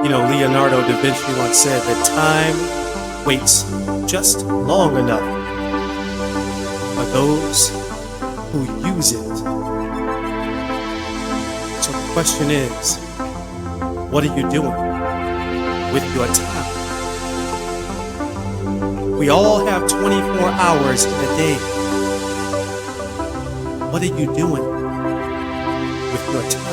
Leonardo da Vinci once said that time waits just long enough for those who use it. So the question is, what are you doing with your time? We all have 24 hours in a day. What are you doing with your time?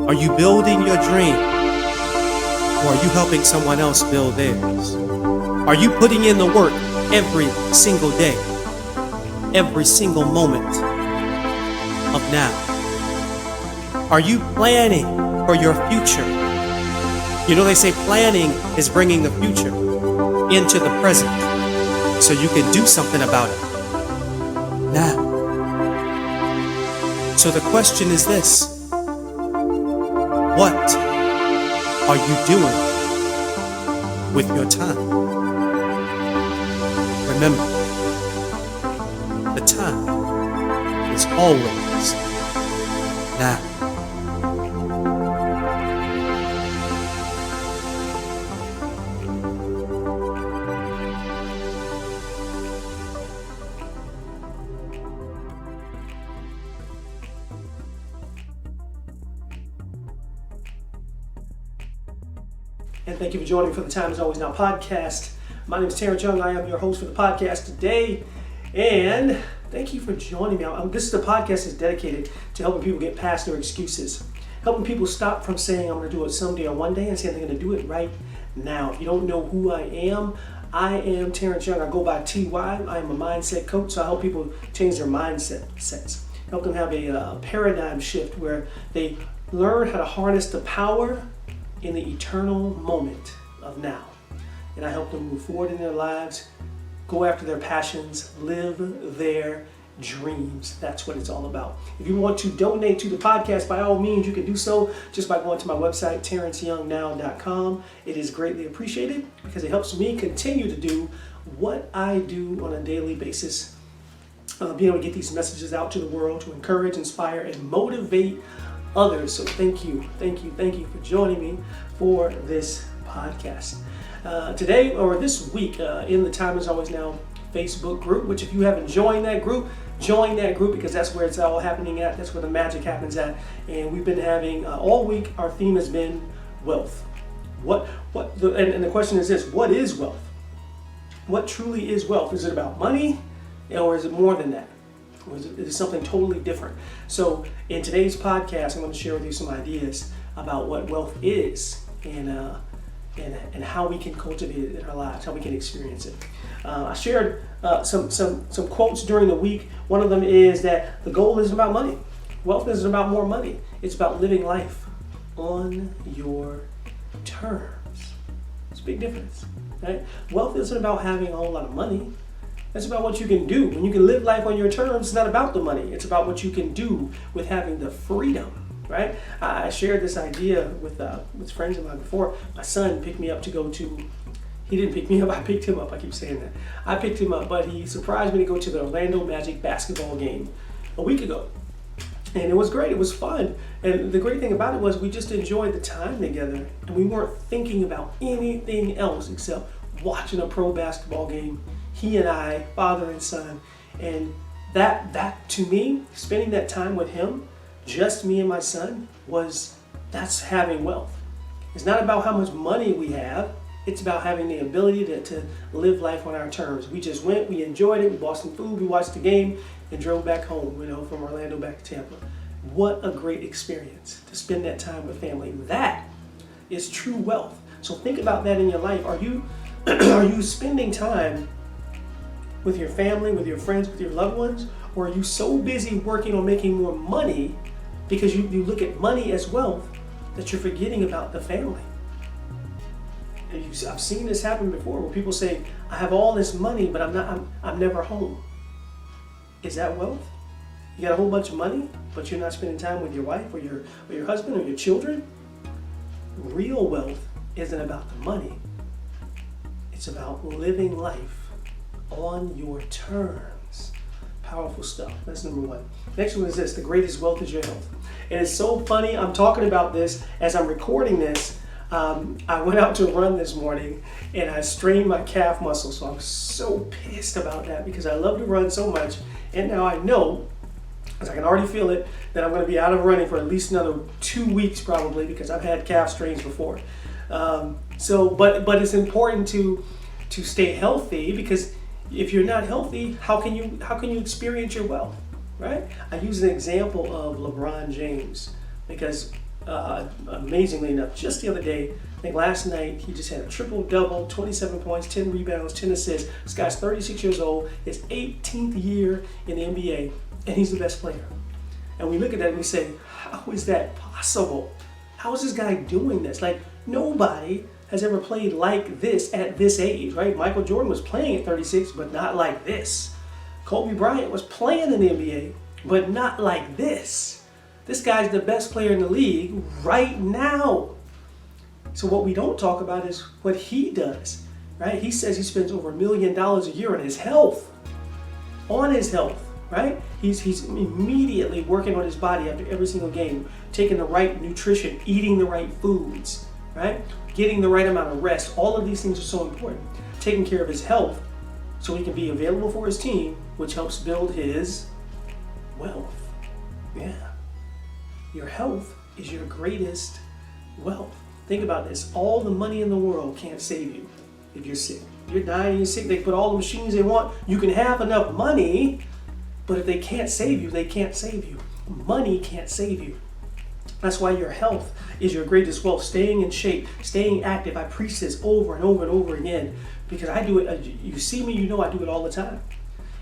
Are you building your dream? Or are you helping someone else build theirs? Are you putting in the work every single day, every single moment of now? Are you planning for your future? They say planning is bringing the future into the present so you can do something about it now. So the question is this: what are you doing with your time? Remember, the time is always now. And thank you for joining me for the Time Is Always Now podcast. My name is Terence. I am your host for the podcast today. And thank you for joining me. This podcast is dedicated to helping people get past their excuses. Helping people stop from saying, I'm going to do it someday or one day, and saying they're going to do it right now. If you don't know who I am Terence Young. I go by TY. I am a mindset coach, so I help people change their mindsets. Help them have a paradigm shift where they learn how to harness the power in the eternal moment of now. And I help them move forward in their lives, go after their passions, live their dreams. That's what it's all about. If you want to donate to the podcast, by all means, you can do so just by going to my website, terenceyoungnow.com. It is greatly appreciated because it helps me continue to do what I do on a daily basis. Being able to get these messages out to the world to encourage, inspire, and motivate others. So thank you for joining me for this podcast. Today or this week in the Time Is Always Now Facebook group, which if you haven't joined that group, join that group because that's where it's all happening at. That's where the magic happens at. And we've been having all week, our theme has been wealth. And the question is this: what is wealth? What truly is wealth? Is it about money, or is it more than that? Is it something totally different? So in today's podcast, I'm going to share with you some ideas about what wealth is and how we can cultivate it in our lives, how we can experience it. I shared some quotes during the week. One of them is that the goal isn't about money. Wealth isn't about more money. It's about living life on your terms. It's a big difference, right? Wealth isn't about having a whole lot of money. It's about what you can do. When you can live life on your terms, it's not about the money. It's about what you can do with having the freedom, right? I shared this idea with friends of mine before. My son picked me up to go to, he didn't pick me up, I picked him up. I keep saying that. I picked him up, but he surprised me to go to the Orlando Magic basketball game a week ago. And it was great. It was fun. And the great thing about it was we just enjoyed the time together. And we weren't thinking about anything else except watching a pro basketball game. He and I, father and son, and that to me, spending that time with him, just me and my son, that's having wealth. It's not about how much money we have. It's about having the ability to live life on our terms. We just went, we enjoyed it, we bought some food, we watched the game, and drove back home, from Orlando back to Tampa. What a great experience to spend that time with family. That is true wealth. So think about that in your life. Are you spending time with your family, with your friends, with your loved ones? Or are you so busy working on making more money because you look at money as wealth that you're forgetting about the family? I've seen this happen before where people say, I have all this money, but I'm never home. Is that wealth? You got a whole bunch of money, but you're not spending time with your wife or your husband or your children? Real wealth isn't about the money. It's about living life on your terms. Powerful stuff. That's number one. Next one is this: the greatest wealth is your health. And it's so funny. I'm talking about this as I'm recording this. I went out to run this morning and I strained my calf muscle. So I'm so pissed about that because I love to run so much. And now I know, because I can already feel it, that I'm going to be out of running for at least another 2 weeks probably, because I've had calf strains before. But it's important to stay healthy, because if you're not healthy, how can you experience your wealth, right? I use an example of LeBron James because amazingly enough, just the other day, I think last night, he just had a triple-double, 27 points, 10 rebounds, 10 assists. This guy's 36 years old, his 18th year in the NBA, and he's the best player. And we look at that and we say, how is that possible? How is this guy doing this? Like, nobody has ever played like this at this age, right? Michael Jordan was playing at 36, but not like this. Kobe Bryant was playing in the NBA, but not like this. This guy's the best player in the league right now. So what we don't talk about is what he does, right? He says he spends over $1 million a year on his health, right? He's immediately working on his body after every single game, taking the right nutrition, eating the right foods, right? Getting the right amount of rest. All of these things are so important. Taking care of his health so he can be available for his team, which helps build his wealth. Yeah. Your health is your greatest wealth. Think about this. All the money in the world can't save you if you're sick. You're dying, you're sick, they put all the machines they want. You can have enough money, but if they can't save you, they can't save you. Money can't save you. That's why your health is your greatest wealth. Staying in shape, staying active. I preach this over and over and over again because I do it. You see me, you know I do it all the time.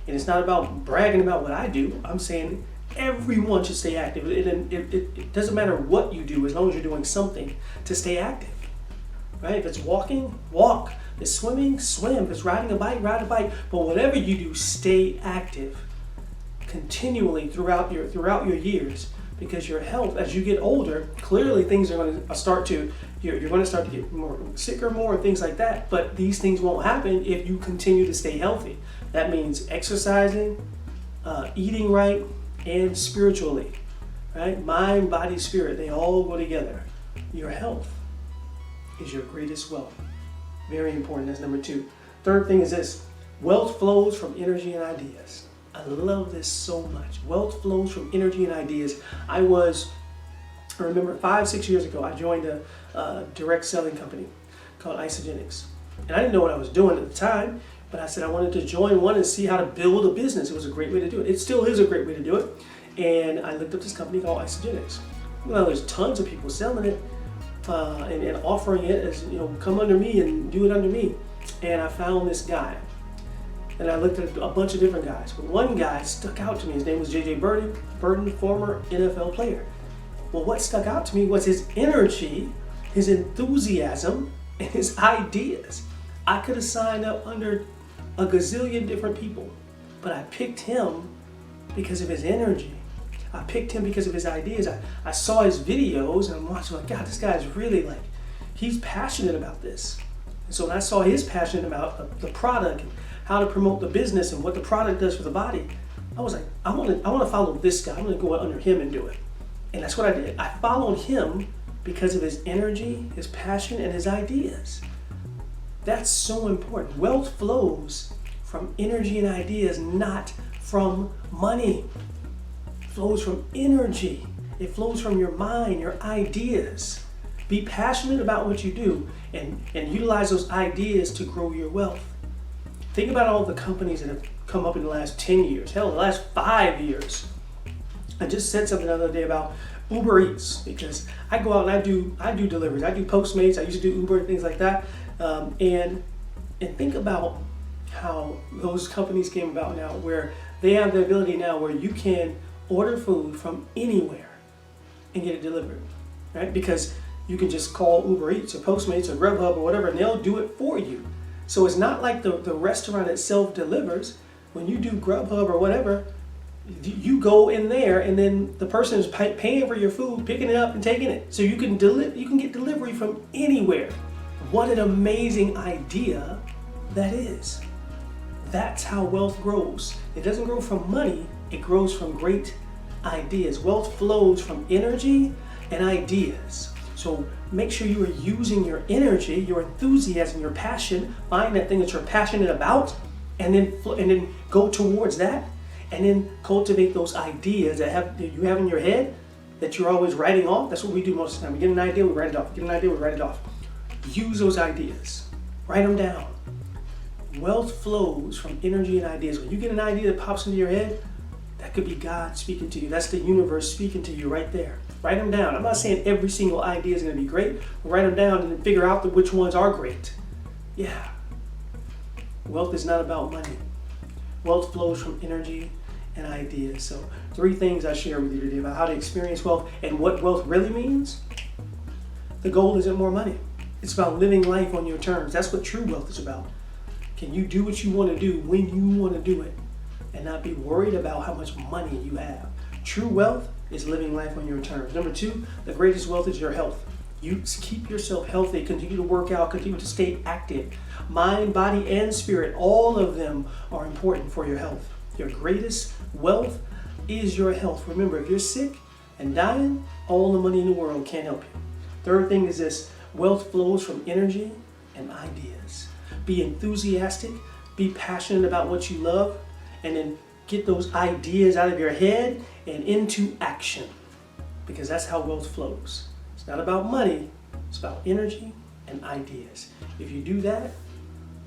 And it's not about bragging about what I do. I'm saying everyone should stay active. It doesn't matter what you do as long as you're doing something to stay active. Right? If it's walking, walk. If it's swimming, swim. If it's riding a bike, ride a bike. But whatever you do, stay active continually throughout your years. Because your health, as you get older, clearly things are going to start to, you're going to start to get sicker more and things like that. But these things won't happen if you continue to stay healthy. That means exercising, eating right, and spiritually, right? Mind, body, spirit, they all go together. Your health is your greatest wealth. Very important. That's number 2. Third thing is this: wealth flows from energy and ideas. I love this so much. Wealth flows from energy and ideas. I remember 5-6 years ago, I joined a direct selling company called Isogenics. And I didn't know what I was doing at the time, but I said I wanted to join one and see how to build a business. It was a great way to do it. It still is a great way to do it. And I looked up this company called Isogenics. Well, there's tons of people selling it and offering it as, come under me and do it under me. And I found this guy. And I looked at a bunch of different guys, but one guy stuck out to me. His name was J.J. Burton, former NFL player. Well, what stuck out to me was his energy, his enthusiasm, and his ideas. I could have signed up under a gazillion different people, but I picked him because of his energy. I picked him because of his ideas. I saw his videos and I'm watching like, God, this guy's really he's passionate about this. And so when I saw his passion about the product and how to promote the business and what the product does for the body, I was like, I want to follow this guy. I'm going to go under him and do it. And that's what I did. I followed him because of his energy, his passion, and his ideas. That's so important. Wealth flows from energy and ideas, not from money. It flows from energy. It flows from your mind, your ideas. Be passionate about what you do and utilize those ideas to grow your wealth. Think about all the companies that have come up in the last 10 years, hell, the last 5 years. I just said something the other day about Uber Eats, because I go out and I do deliveries. I do Postmates. I used to do Uber and things like that. And think about how those companies came about now, where they have the ability now where you can order food from anywhere and get it delivered, right? Because you can just call Uber Eats or Postmates or Grubhub or whatever, and they'll do it for you. So it's not like the restaurant itself delivers. When you do Grubhub or whatever, you go in there and then the person is paying for your food, picking it up and taking it. So you can get delivery from anywhere. What an amazing idea that is. That's how wealth grows. It doesn't grow from money, it grows from great ideas. Wealth flows from energy and ideas. So make sure you are using your energy, your enthusiasm, your passion. Find that thing that you're passionate about, and then go towards that, and then cultivate those ideas that you have in your head that you're always writing off. That's what we do most of the time. We get an idea, we write it off. Get an idea, we write it off. Use those ideas. Write them down. Wealth flows from energy and ideas. When you get an idea that pops into your head, that could be God speaking to you. That's the universe speaking to you right there. Write them down. I'm not saying every single idea is going to be great, but write them down and then figure out which ones are great. Yeah. Wealth is not about money. Wealth flows from energy and ideas. So 3 things I share with you today about how to experience wealth and what wealth really means. The goal isn't more money. It's about living life on your terms. That's what true wealth is about. Can you do what you want to do when you want to do it and not be worried about how much money you have? True wealth is living life on your terms. Number 2, the greatest wealth is your health. You keep yourself healthy, continue to work out, continue to stay active. Mind, body, and spirit, all of them are important for your health. Your greatest wealth is your health. Remember, if you're sick and dying, all the money in the world can't help you. Third thing is this: wealth flows from energy and ideas. Be enthusiastic, be passionate about what you love, and then get those ideas out of your head and into action, because that's how wealth flows. It's not about money, it's about energy and ideas. If you do that,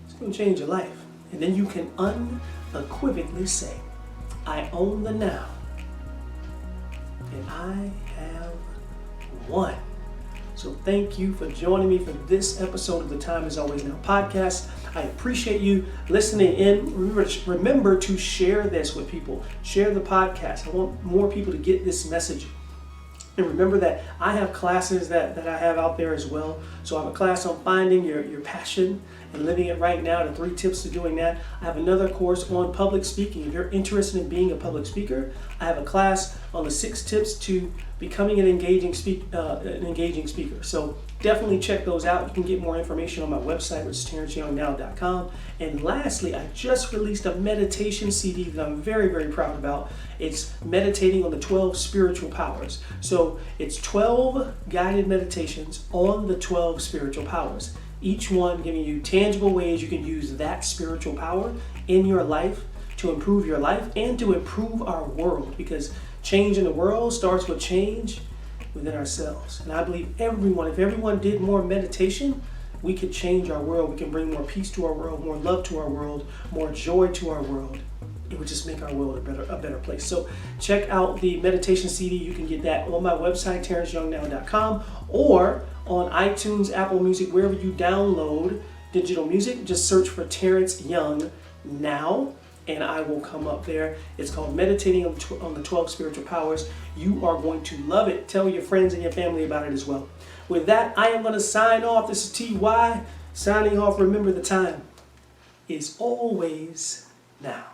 it's going to change your life. And then you can unequivocally say, I own the now, and I have won. So thank you for joining me for this episode of the Time Is Always Now podcast. I appreciate you listening in. Remember to share this with people. Share the podcast. I want more people to get this message. And remember that I have classes that I have out there as well. So I have a class on finding your passion and living it right now, the 3 tips to doing that. I have another course on public speaking. If you're interested in being a public speaker, I have a class on the 6 tips to becoming an engaging speaker. So definitely check those out. You can get more information on my website, which is terenceyoungnow.com. And lastly, I just released a meditation CD that I'm very, very proud about. It's meditating on the 12 spiritual powers. So it's 12 guided meditations on the 12 spiritual powers. Each one giving you tangible ways you can use that spiritual power in your life to improve your life and to improve our world, because change in the world starts with change within ourselves. And I believe if everyone did more meditation, we could change our world. We can bring more peace to our world, more love to our world, more joy to our world. It would just make our world a better place. So check out the meditation CD. You can get that on my website, terenceyoungnow.com, or on iTunes, Apple Music, wherever you download digital music. Just search for Terence Young Now, and I will come up there. It's called Meditating on the 12 Spiritual Powers. You are going to love it. Tell your friends and your family about it as well. With that, I am going to sign off. This is TY signing off. Remember, the time is always now.